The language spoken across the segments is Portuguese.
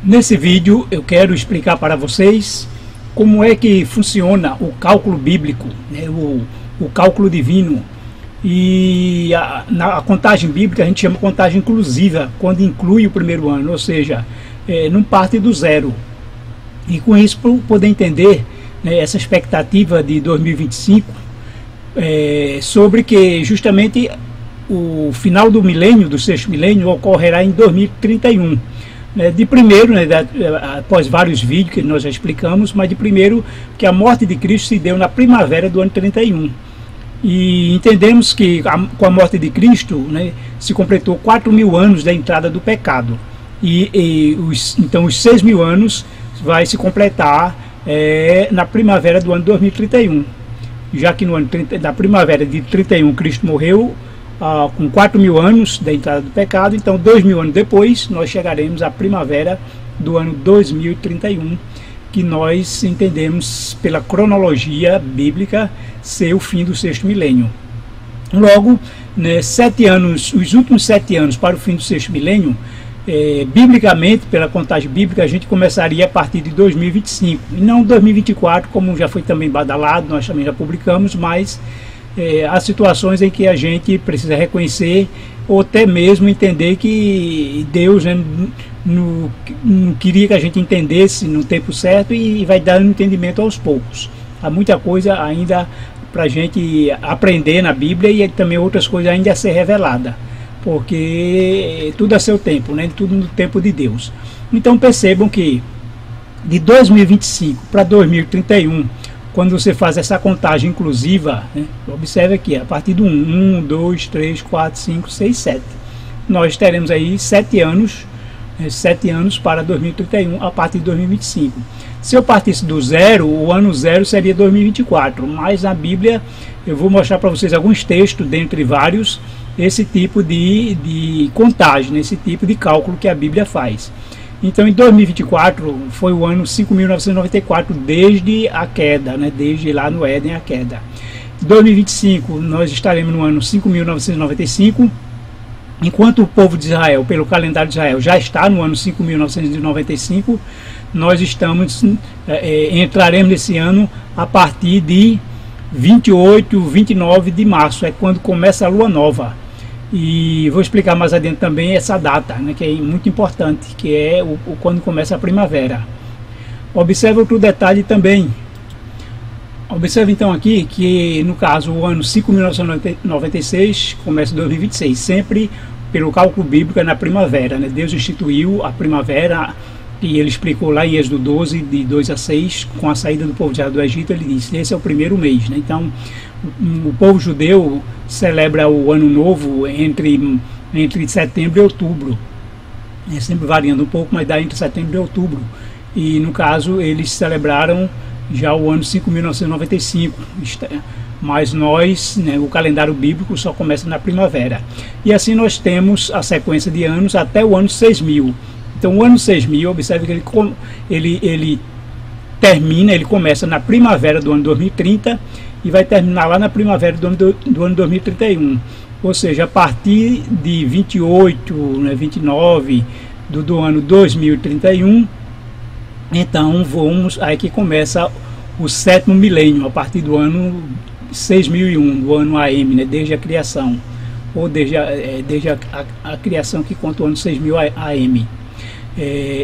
Nesse vídeo eu quero explicar para vocês como é que funciona o cálculo bíblico, né, o cálculo divino. E na contagem bíblica a gente chama contagem inclusiva, quando inclui o primeiro ano, ou seja, não parte do zero. E com isso, para poder entender, né, essa expectativa de 2025, sobre que justamente o final do milênio, do sexto milênio, ocorrerá em 2031. De primeiro, né, após vários vídeos que nós já explicamos, mas de primeiro que a morte de Cristo se deu na primavera do ano 31. E entendemos que com a morte de Cristo, né, se completou 4.000 anos da entrada do pecado. Então os 6.000 anos vai se completar na primavera do ano 2031. Já que no ano da primavera de 31 Cristo morreu, com 4.000 anos da entrada do pecado, então 2.000 anos depois nós chegaremos à primavera do ano 2031, que nós entendemos pela cronologia bíblica ser o fim do sexto milênio. Logo, né, 7 anos, os últimos 7 anos para o fim do sexto milênio, biblicamente, pela contagem bíblica, a gente começaria a partir de 2025, e não 2024, como já foi também badalado, nós também já publicamos, mas há situações em que a gente precisa reconhecer ou até mesmo entender que Deus, né, não queria que a gente entendesse no tempo certo e vai dando entendimento aos poucos. Há muita coisa ainda para a gente aprender na Bíblia e também outras coisas ainda a ser revelada, porque tudo a seu tempo, né, tudo no tempo de Deus. Então percebam que de 2025 para 2031, quando você faz essa contagem inclusiva, né, observe aqui, a partir do 1, 2, 3, 4, 5, 6, 7. Nós teremos aí 7 anos, 7 anos para 2031 a partir de 2025. Se eu partisse do zero, o ano zero seria 2024, mas na Bíblia eu vou mostrar para vocês alguns textos, dentre vários, esse tipo de contagem, esse tipo de cálculo que a Bíblia faz. Então, em 2024 foi o ano 5.994 desde a queda, né? Desde lá no Éden a queda. Em 2025 nós estaremos no ano 5.995, enquanto o povo de Israel, pelo calendário de Israel, já está no ano 5.995, nós entraremos nesse ano a partir de 28, 29 de março, é quando começa a lua nova. E vou explicar mais adiante também essa data, né, que é muito importante, que é quando começa a primavera. Observe outro detalhe também. Observe então aqui que, no caso, o ano 5.996 começa em 2026, sempre pelo cálculo bíblico na primavera, né? Deus instituiu a primavera, e ele explicou lá em Êxodo 12, de 2 a 6, com a saída do povo de Israel do Egito, ele disse, esse é o primeiro mês, né? Então, o povo judeu celebra o ano novo entre setembro e outubro, sempre variando um pouco, mas dá entre setembro e outubro. E no caso eles celebraram já o ano 5.995, mas nós, né, o calendário bíblico só começa na primavera. E assim nós temos a sequência de anos até o ano 6.000. Então o ano 6.000, observe que ele começa na primavera do ano 2030 e vai terminar lá na primavera do ano 2031. Ou seja, a partir de 28, né, 29 do ano 2031, então aí que começa o 7º milênio, a partir do ano 6001, do ano AM, né, desde a criação, ou desde a criação que conta o ano 6000 AM.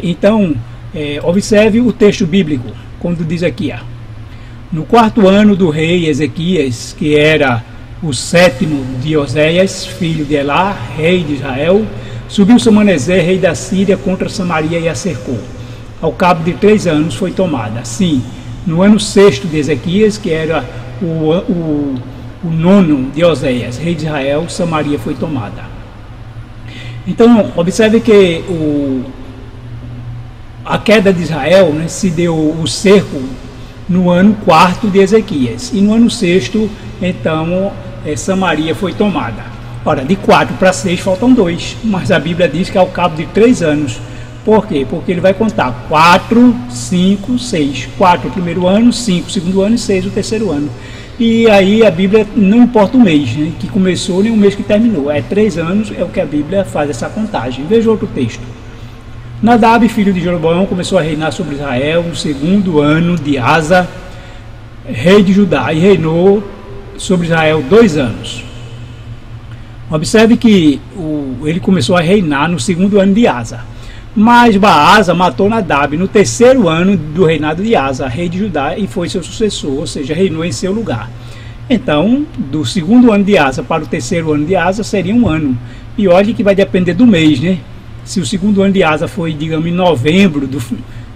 Então, observe o texto bíblico, quando diz aqui, no 4º ano do rei Ezequias, que era o 7º de Oséias, filho de Elá, rei de Israel, subiu Salmaneser, rei da Síria, contra Samaria e a cercou. Ao cabo de 3 anos foi tomada. Assim, no ano 6º de Ezequias, que era o 9º de Oséias, rei de Israel, Samaria foi tomada. Então, observe que a queda de Israel, né, se deu o cerco no ano 4º de Ezequias, e no ano 6º, então, Samaria foi tomada. Ora, de 4 para 6 faltam 2, mas a Bíblia diz que ao cabo de 3 anos. Por quê? Porque ele vai contar 4, 5, 6. 4 o primeiro ano, 5 o segundo ano e 6 o terceiro ano. E aí a Bíblia não importa o mês, né, que começou nem o mês que terminou. 3 anos é o que a Bíblia faz essa contagem. Veja outro texto. Nadab, filho de Jeroboão, começou a reinar sobre Israel no segundo ano de Asa, rei de Judá, e reinou sobre Israel 2 anos. Observe que ele começou a reinar no segundo ano de Asa. Mas Baasa matou Nadab no 3º ano do reinado de Asa, rei de Judá, e foi seu sucessor, ou seja, reinou em seu lugar. Então, do segundo ano de Asa para o 3º ano de Asa seria 1 ano. E olha que vai depender do mês, né? Se o segundo ano de Asa foi, digamos, em novembro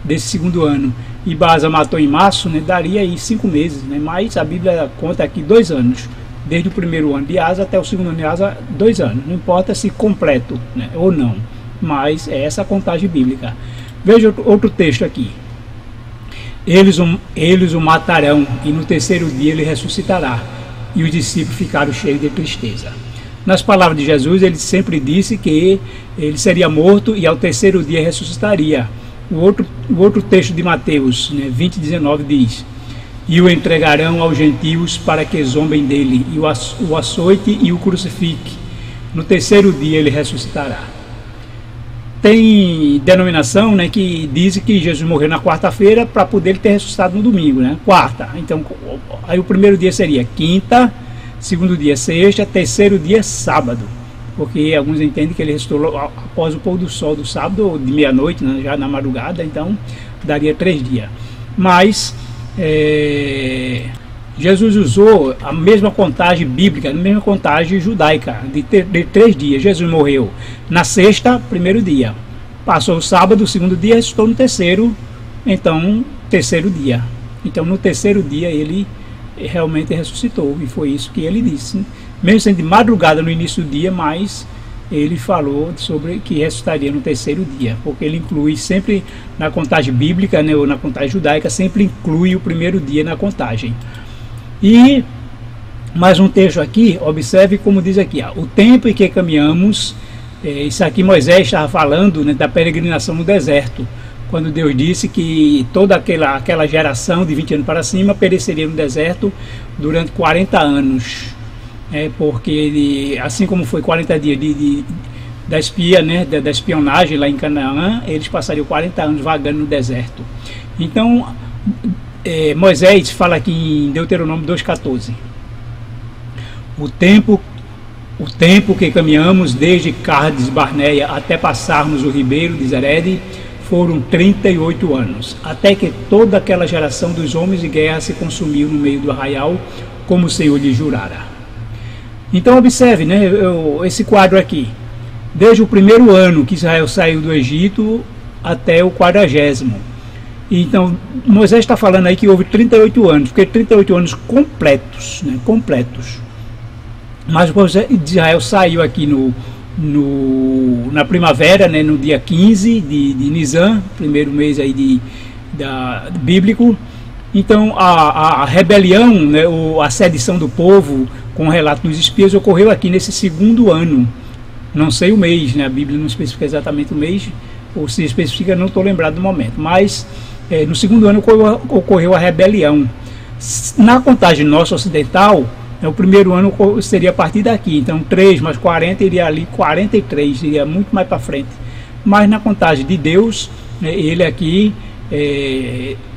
desse segundo ano, e Baasa matou em março, né, daria aí 5 meses, né? Mas a Bíblia conta aqui 2 anos. Desde o primeiro ano de Asa até o segundo ano de Asa, 2 anos. Não importa se completo, né, ou não. Mas é essa a contagem bíblica. Veja outro texto aqui. Eles o matarão, e no 3º dia ele ressuscitará. E os discípulos ficaram cheios de tristeza. Nas palavras de Jesus, ele sempre disse que ele seria morto e ao 3º dia ressuscitaria. O outro texto de Mateus, né, 20:19 diz: e o entregarão aos gentios para que zombem dele, e o açoite e o crucifique. No 3º dia ele ressuscitará. Tem denominação, né, que diz que Jesus morreu na quarta-feira para poder ter ressuscitado no domingo, né? Quarta. Então, aí o primeiro dia seria quinta, segundo dia sexta, 3º dia sábado. Porque alguns entendem que ele ressuscitou após o pôr do sol do sábado, ou de meia-noite, né, já na madrugada, então daria 3 dias. Mas Jesus usou a mesma contagem bíblica, a mesma contagem judaica, de 3 dias. Jesus morreu na sexta, primeiro dia. Passou o sábado, segundo dia, ressuscitou no 3º, então, 3º dia. Então, no 3º dia, ele realmente ressuscitou, e foi isso que ele disse. Mesmo sendo de madrugada no início do dia, mas ele falou sobre que ressuscitaria no 3º dia, porque ele inclui sempre na contagem bíblica, né, ou na contagem judaica, sempre inclui o primeiro dia na contagem. E mais um texto aqui, observe como diz aqui, ó, o tempo em que caminhamos, isso aqui Moisés estava falando, né, da peregrinação no deserto, quando Deus disse que toda aquela geração de 20 anos para cima pereceria no deserto durante 40 anos, porque ele, assim como foi 40 dias da espia, né, da espionagem lá em Canaã, eles passariam 40 anos vagando no deserto. Então, Moisés fala aqui em Deuteronômio 2,14: o tempo que caminhamos desde Cádiz Barneia até passarmos o ribeiro de Zered foram 38 anos, até que toda aquela geração dos homens de guerra se consumiu no meio do arraial, como o Senhor lhe jurara. Então observe, né, esse quadro aqui, desde o primeiro ano que Israel saiu do Egito até o 40º. Então, Moisés está falando aí que houve 38 anos, porque 38 anos completos, né, completos. Mas o povo de Israel saiu aqui na primavera, né, no dia 15 de Nisan, primeiro mês aí bíblico. Então, a rebelião, né, a sedição do povo, com o relato dos espias, ocorreu aqui nesse segundo ano. Não sei o mês, né, a Bíblia não especifica exatamente o mês, ou se especifica, não estou lembrado do momento, mas no segundo ano ocorreu a rebelião. Na contagem nossa ocidental, o primeiro ano seria a partir daqui, então 3 mais 40 iria ali 43, iria muito mais para frente. Mas na contagem de Deus, ele aqui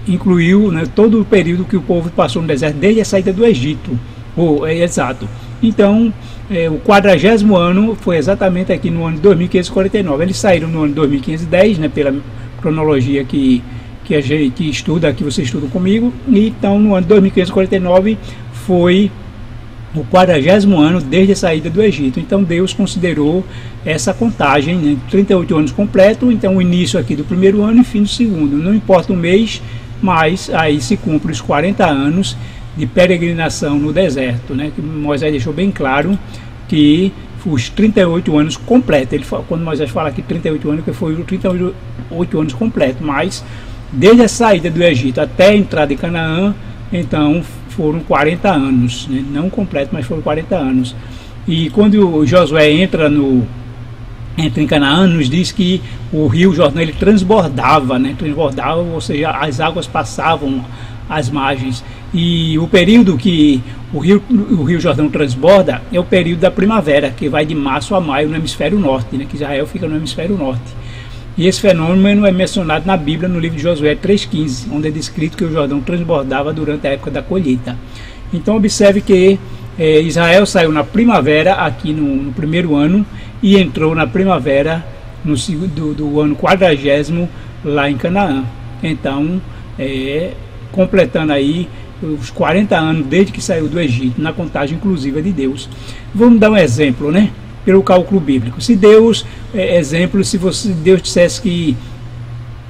incluiu, né, todo o período que o povo passou no deserto, desde a saída do Egito. Exato. Então, o 40º ano foi exatamente aqui no ano de 2549. Eles saíram no ano de 2510, né, pela cronologia que a gente estuda, que você estuda comigo. E então, no ano de 2549 foi o 40º ano desde a saída do Egito. Então Deus considerou essa contagem, né, 38 anos completo, então o início aqui do primeiro ano e fim do segundo. Não importa o mês, mas aí se cumpre os 40 anos de peregrinação no deserto, né, que Moisés deixou bem claro que os 38 anos completos. Quando Moisés fala aqui 38 anos, que foi os 38 anos completos, mas desde a saída do Egito até a entrada em Canaã, então foram 40 anos, né? Não completo, mas foram 40 anos. E quando Josué entra em Canaã, nos diz que o rio Jordão ele transbordava, né? Transbordava, ou seja, as águas passavam as margens. E o período que o rio Jordão transborda é o período da primavera, que vai de março a maio no hemisfério norte, né? Que Israel fica no hemisfério norte. E esse fenômeno é mencionado na Bíblia, no livro de Josué 3,15, onde é descrito que o Jordão transbordava durante a época da colheita. Então observe que Israel saiu na primavera, aqui no primeiro ano, e entrou na primavera do ano 40º lá em Canaã. Então, completando aí os 40 anos desde que saiu do Egito, na contagem inclusiva de Deus. Vamos dar um exemplo, né? Pelo cálculo bíblico. Se Deus, se Deus dissesse que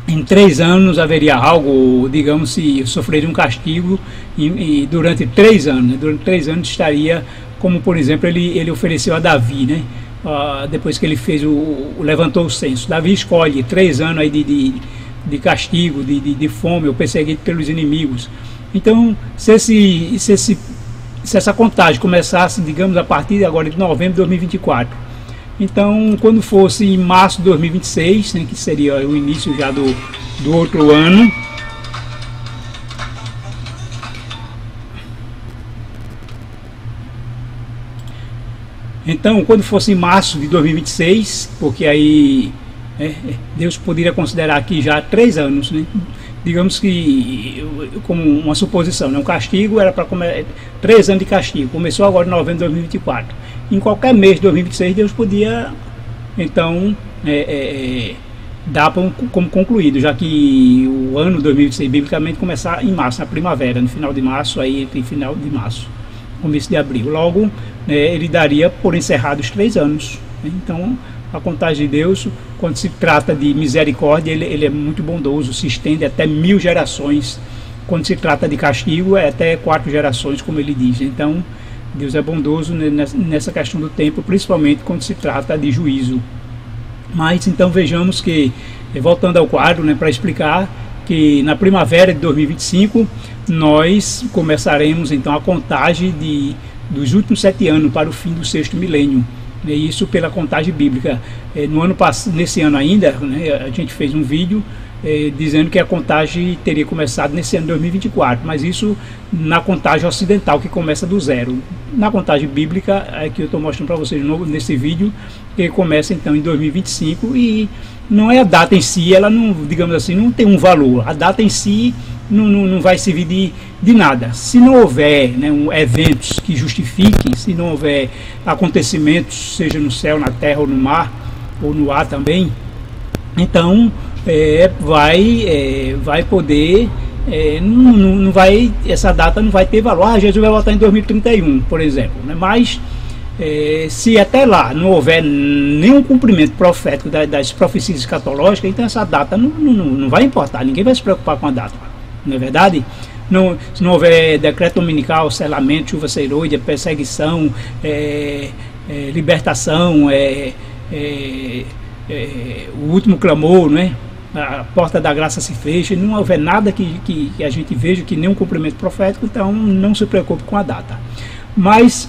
em 3 anos haveria algo, digamos, se sofreria um castigo e durante 3 anos, né? Durante 3 anos estaria, como por exemplo ele ofereceu a Davi, né? Depois que ele fez levantou o censo. Davi escolhe 3 anos aí de castigo, de fome, ou perseguido pelos inimigos. Então, se essa contagem começasse, digamos, a partir de agora de novembro de 2024, então, quando fosse em março de 2026, né, que seria o início já do outro ano, então, quando fosse em março de 2026, porque aí Deus poderia considerar aqui já 3 anos, né? Digamos que, como uma suposição, né? Um castigo era para 3 anos de castigo, começou agora em novembro de 2024. Em qualquer mês de 2026, Deus podia, então, dar como concluído, já que o ano 2026, biblicamente, começar em março, na primavera, no final de março, aí entre final de março, começo de abril. Logo, ele daria por encerrados os 3 anos. Né? Então, a contagem de Deus, quando se trata de misericórdia, ele é muito bondoso, se estende até 1000 gerações. Quando se trata de castigo, é até 4 gerações, como ele diz. Então, Deus é bondoso nessa questão do tempo, principalmente quando se trata de juízo. Mas, então, vejamos que, voltando ao quadro, né, para explicar que na primavera de 2025, nós começaremos, então, a contagem dos últimos 7 anos para o fim do 6º milênio. Isso pela contagem bíblica. Nesse ano ainda, né, a gente fez um vídeo dizendo que a contagem teria começado nesse ano de 2024, mas isso na contagem ocidental, que começa do 0. Na contagem bíblica, que eu estou mostrando para vocês de novo nesse vídeo, que começa então em 2025, e não é a data em si, ela não, digamos assim, não tem um valor. A data em si não vai servir de nada. Se não houver, né, eventos que justifiquem, se não houver acontecimentos, seja no céu, na terra ou no mar, ou no ar também, então vai poder, essa data não vai ter valor. Jesus vai voltar em 2031, por exemplo, né? Mas se até lá não houver nenhum cumprimento profético das profecias escatológicas, então essa data não vai importar, ninguém vai se preocupar com a data. Não é verdade? Se não houver decreto dominical, selamento, chuva seroide, perseguição, libertação, o último clamor, né? A porta da graça se fecha, não houver nada que a gente veja, que nenhum cumprimento profético, então não se preocupe com a data. Mas,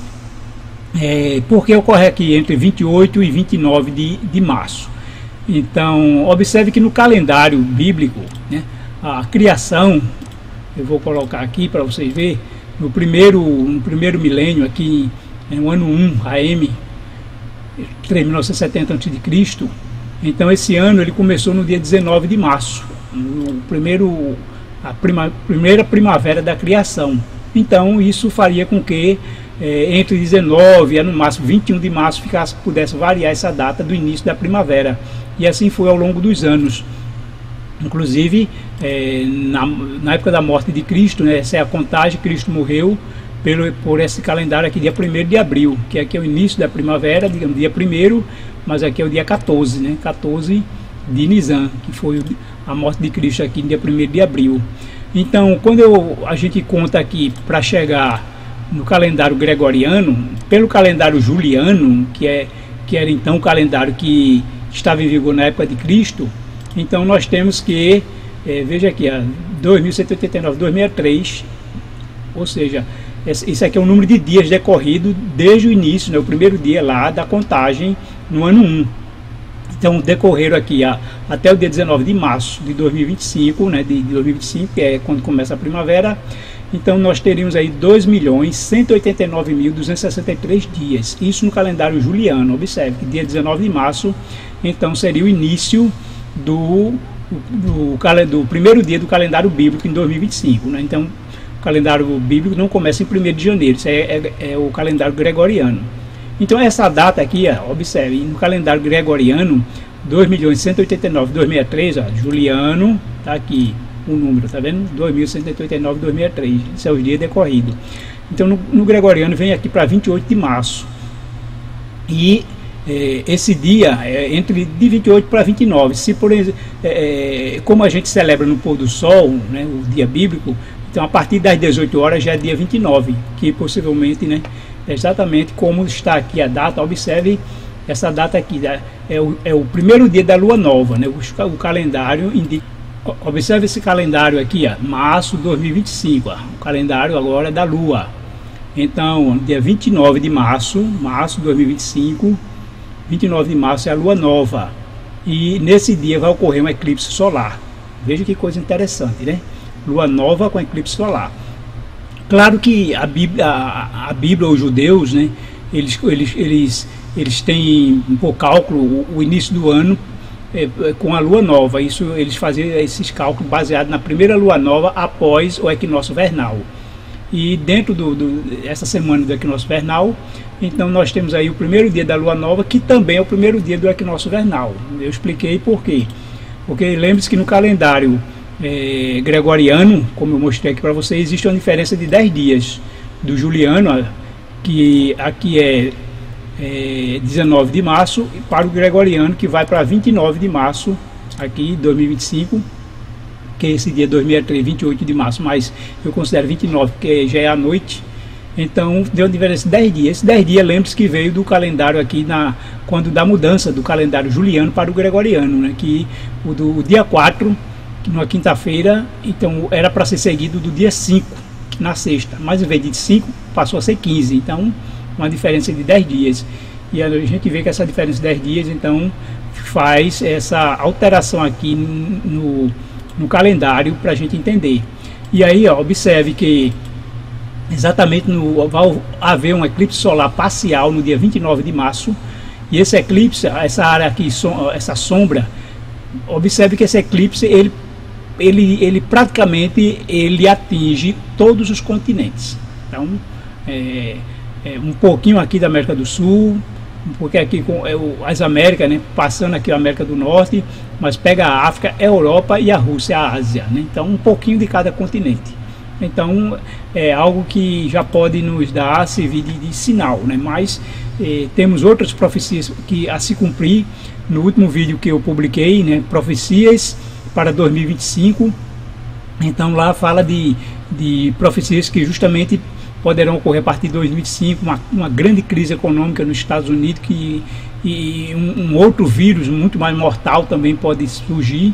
porque ocorre aqui entre 28 e 29 de março. Então, observe que no calendário bíblico, né, a criação, eu vou colocar aqui para vocês verem, no primeiro milênio, aqui no ano 1 AM, 3970 a.C., então esse ano ele começou no dia 19 de março, a primeira primavera da criação. Então isso faria com que entre 19 e no máximo 21 de março pudesse variar essa data do início da primavera, e assim foi ao longo dos anos. Inclusive, na época da morte de Cristo, né, essa é a contagem, Cristo morreu por esse calendário aqui, dia 1º de abril, que aqui é o início da primavera, digamos, dia 1º, mas aqui é o dia 14, né, 14 de Nisan, que foi a morte de Cristo aqui no dia 1º de abril. Então, quando a gente conta aqui para chegar no calendário gregoriano, pelo calendário juliano, que era então o calendário que estava em vigor na época de Cristo, então nós temos que, veja aqui, 2189, 2003, ou seja, isso aqui é o número de dias decorrido desde o início, né, o primeiro dia lá da contagem no ano 1. Então decorreram aqui até o dia 19 de março de 2025, né, de 2025, que é quando começa a primavera. Então nós teríamos aí 2.189.263 dias, isso no calendário juliano. Observe que dia 19 de março, então seria o início do primeiro dia do calendário bíblico em 2025, né? Então, o calendário bíblico não começa em 1º de janeiro, isso é o calendário gregoriano. Então, essa data aqui, ó, observe, no calendário gregoriano, 2.189.263, ó, Juliano, tá aqui o número, tá vendo? 2.189.263, isso é o dia decorrido. Então, no gregoriano vem aqui para 28 de março. E esse dia é entre de 28 para 29. Se por exemplo, como a gente celebra no pôr do sol, né, o dia bíblico, então a partir das 18 horas já é dia 29, que possivelmente, né, exatamente como está aqui a data. Observe essa data aqui, é o primeiro dia da lua nova, né, o calendário indica. Observe esse calendário aqui, ó, março 2025, ó, o calendário agora é da lua. Então, dia 29 de março, março 2025, 29 de março é a lua nova. E nesse dia vai ocorrer um eclipse solar. Veja que coisa interessante, né? Lua nova com eclipse solar. Claro que a Bíblia, os judeus, né, eles têm por cálculo o início do ano com a lua nova. Isso, eles faziam esses cálculos baseados na primeira lua nova após o equinócio vernal. E dentro essa semana do equinócio vernal, então nós temos aí o primeiro dia da lua nova, que também é o primeiro dia do equinócio vernal. Eu expliquei por quê. Porque lembre-se que no calendário gregoriano, como eu mostrei aqui para vocês, existe uma diferença de 10 dias. Do juliano, que aqui é 19 de março, e para o gregoriano, que vai para 29 de março, aqui 2025, que esse dia 2003, 28 de março, mas eu considero 29 porque já é à noite. Então deu uma diferença de 10 dias. Esses 10 dias, lembre-se que veio do calendário aqui, quando da mudança do calendário juliano para o gregoriano, né, que o do dia 4, numa quinta-feira, então era para ser seguido do dia 5, na sexta, mas em vez de 5 passou a ser 15, então uma diferença de 10 dias. E a gente vê que essa diferença de 10 dias, então faz essa alteração aqui no calendário para a gente entender. E aí, ó, observe que exatamente vai haver um eclipse solar parcial no dia 29 de março, e esse eclipse, essa área aqui, essa sombra, observe que esse eclipse ele praticamente atinge todos os continentes. Então um pouquinho aqui da América do Sul, porque aqui com as Américas, né, passando aqui a América do Norte, mas pega a África, a Europa e a Rússia, a Ásia, né? Então um pouquinho de cada continente. Então é algo que já pode nos dar, servir de sinal, né? Mas temos outras profecias a se cumprir. No último vídeo que eu publiquei, né, profecias para 2025, então lá fala de profecias que justamente poderão ocorrer a partir de 2025, uma grande crise econômica nos Estados Unidos, e um outro vírus muito mais mortal também pode surgir,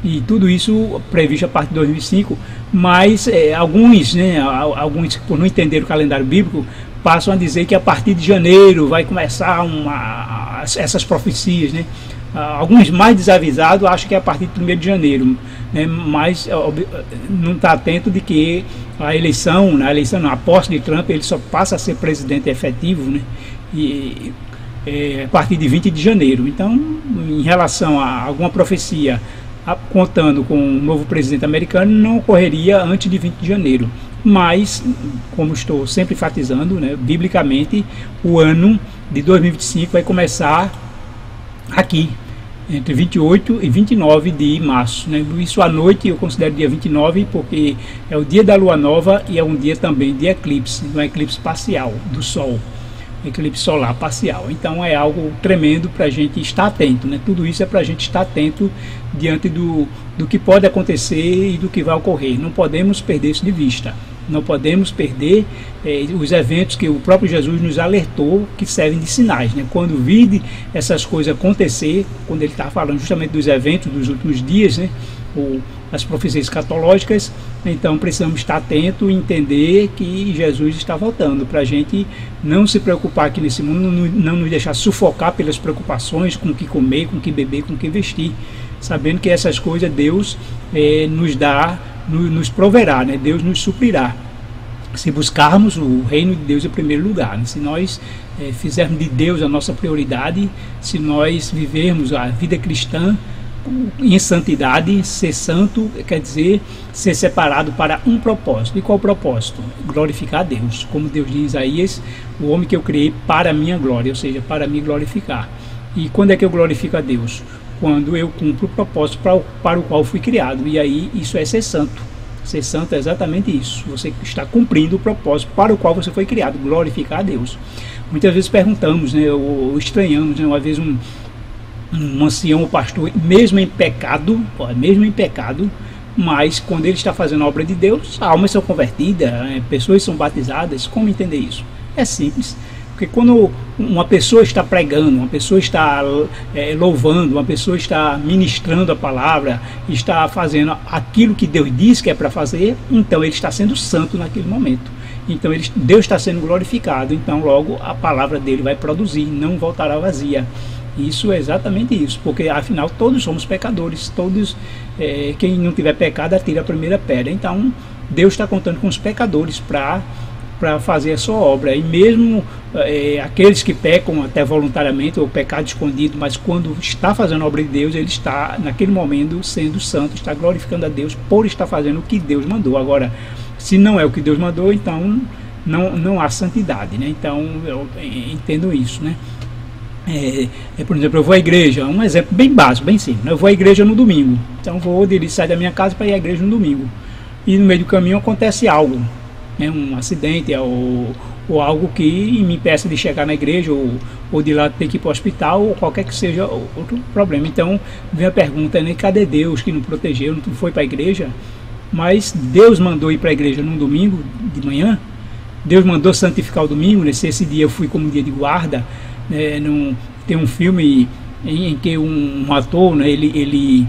e tudo isso previsto a partir de 2025, mas alguns, por não entender o calendário bíblico, passam a dizer que a partir de janeiro vai começar essas profecias, né? Alguns mais desavisados acham que é a partir de 1º de janeiro, né? Mas não está atento de que a posse de Trump, ele só passa a ser presidente efetivo, né, a partir de 20 de janeiro. Então, em relação a alguma profecia contando com um novo presidente americano, não ocorreria antes de 20 de janeiro. Mas, como estou sempre enfatizando, né, biblicamente, o ano de 2025 vai começar aqui, entre 28 e 29 de março, né? Isso à noite eu considero dia 29, porque é o dia da lua nova e é um dia também de eclipse, um eclipse parcial do sol, eclipse solar parcial. Então é algo tremendo para a gente estar atento, né? Tudo isso é para a gente estar atento diante do que pode acontecer e do que vai ocorrer. Não podemos perder isso de vista. Não podemos perder os eventos que o próprio Jesus nos alertou, que servem de sinais, né? Quando vide essas coisas acontecer, quando ele está falando justamente dos eventos dos últimos dias, né? As profecias escatológicas, então precisamos estar atentos e entender que Jesus está voltando, para a gente não se preocupar aqui nesse mundo, não nos deixar sufocar pelas preocupações com o que comer, com o que beber, com o que vestir, sabendo que essas coisas Deus nos proverá, né? Deus nos suprirá, se buscarmos o reino de Deus em primeiro lugar, né? Se nós fizermos de Deus a nossa prioridade, se nós vivermos a vida cristã em santidade. Ser santo quer dizer ser separado para um propósito. E qual o propósito? Glorificar a Deus. Como Deus diz em Isaías, o homem que eu criei para a minha glória, ou seja, para me glorificar. E quando é que eu glorifico a Deus? Quando eu cumpro o propósito para o qual fui criado. E aí isso é ser santo. Ser santo é exatamente isso. Você está cumprindo o propósito para o qual você foi criado, glorificar a Deus. Muitas vezes perguntamos, né, ou estranhamos, né, uma vez um ancião ou pastor, mesmo em pecado, mas quando ele está fazendo a obra de Deus, almas são convertidas, pessoas são batizadas. Como entender isso? É simples. Porque quando uma pessoa está pregando, uma pessoa está louvando, uma pessoa está ministrando a palavra, está fazendo aquilo que Deus diz que é para fazer, então ele está sendo santo naquele momento. Então Deus está sendo glorificado, então logo a palavra dele vai produzir, não voltará vazia. Isso é exatamente isso, porque afinal todos somos pecadores, todos, quem não tiver pecado atira a primeira pedra. Então Deus está contando com os pecadores para fazer a sua obra. E mesmo aqueles que pecam até voluntariamente, ou pecado escondido, mas quando está fazendo a obra de Deus, ele está naquele momento sendo santo, está glorificando a Deus por estar fazendo o que Deus mandou. Agora, se não é o que Deus mandou, então não há santidade, né? Então eu entendo isso, né? Por exemplo, eu vou à igreja, um exemplo bem básico, bem simples, né? Eu vou à igreja no domingo, então saio da minha casa para ir à igreja no domingo, e no meio do caminho acontece algo, né? Um acidente ou algo que me impeça de chegar na igreja, ou de lá ter que ir para o hospital, ou qualquer que seja outro problema. Então vem a pergunta, né? Cadê Deus que não protegeu, não foi para a igreja? Mas Deus mandou ir para a igreja num domingo de manhã, Deus mandou santificar o domingo, né? Se esse dia eu fui como dia de guarda, tem um filme em que um ator, né, ele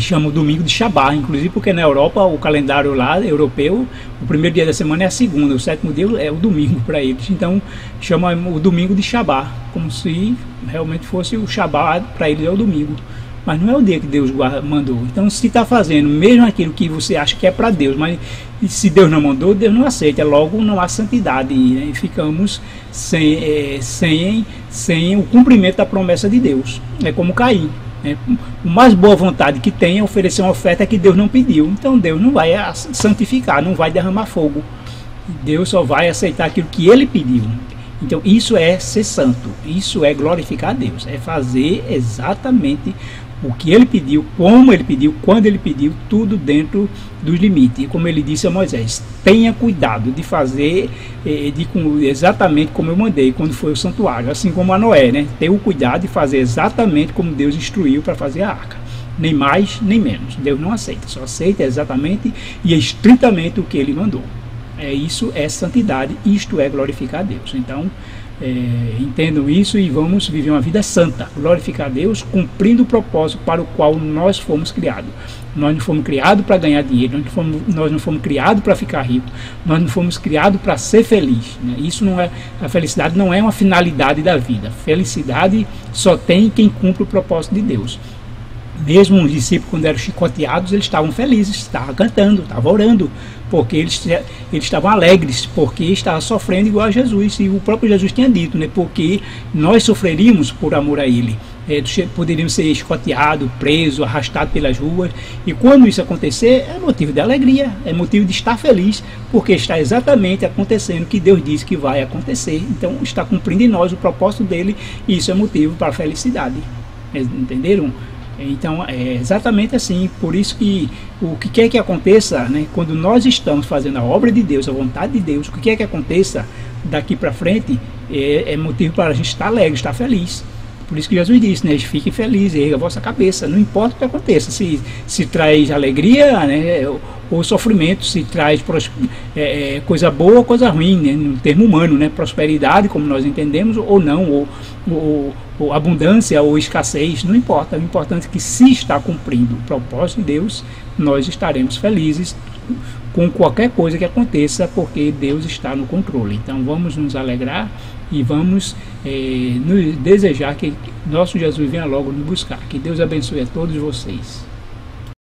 chama o domingo de Shabá, inclusive porque na Europa o calendário lá europeu, o primeiro dia da semana é a segunda, o sétimo dia é o domingo para eles, então chama o domingo de Shabá, como se realmente fosse o Shabá, para eles é o domingo, mas não é o dia que Deus mandou. Então se está fazendo mesmo aquilo que você acha que é para Deus, mas se Deus não mandou, Deus não aceita, logo não há santidade, né? E ficamos sem o cumprimento da promessa de Deus. É como Caim, né? O mais boa vontade que tem é oferecer uma oferta que Deus não pediu, então Deus não vai santificar, não vai derramar fogo, Deus só vai aceitar aquilo que ele pediu. Então isso é ser santo, isso é glorificar a Deus, é fazer exatamente o que ele pediu, como ele pediu, quando ele pediu, tudo dentro dos limites. E como ele disse a Moisés, tenha cuidado de fazer exatamente como eu mandei quando foi o santuário, assim como a Noé, né? Ter o cuidado de fazer exatamente como Deus instruiu para fazer a arca, nem mais nem menos. Deus não aceita, só aceita exatamente e estritamente o que ele mandou. Isso é santidade, isto é glorificar a Deus. Então entendam isso e vamos viver uma vida santa, glorificar a Deus, cumprindo o propósito para o qual nós fomos criados. Nós não fomos criados para ganhar dinheiro, nós não fomos criados para ficar rico, nós não fomos criados para ser feliz, né? Isso não é, a felicidade não é uma finalidade da vida. Felicidade só tem quem cumpre o propósito de Deus. Mesmo os discípulos, quando eram chicoteados, eles estavam felizes, estavam cantando, estavam orando, porque eles estavam alegres, porque estavam sofrendo igual a Jesus. E o próprio Jesus tinha dito, né? Porque nós sofreríamos por amor a Ele. Poderíamos ser chicoteados, presos, arrastados pelas ruas. E quando isso acontecer, é motivo de alegria, é motivo de estar feliz, porque está exatamente acontecendo o que Deus disse que vai acontecer. Então está cumprindo em nós o propósito dele, e isso é motivo para a felicidade. Entenderam? Então é exatamente assim. Por isso que o que quer que aconteça, né, quando nós estamos fazendo a obra de Deus, a vontade de Deus, o que quer que aconteça daqui para frente é motivo para a gente estar alegre, estar feliz. Por isso que Jesus disse, né, fiquem felizes, erga a vossa cabeça, não importa o que aconteça, se traz alegria, né, ou sofrimento, se traz coisa boa ou coisa ruim, né, no termo humano, né, prosperidade, como nós entendemos, ou não, ou abundância ou escassez, não importa. O importante é que, se está cumprindo o propósito de Deus, nós estaremos felizes com qualquer coisa que aconteça, porque Deus está no controle. Então vamos nos alegrar e vamos nos desejar que nosso Jesus venha logo nos buscar. Que Deus abençoe a todos vocês.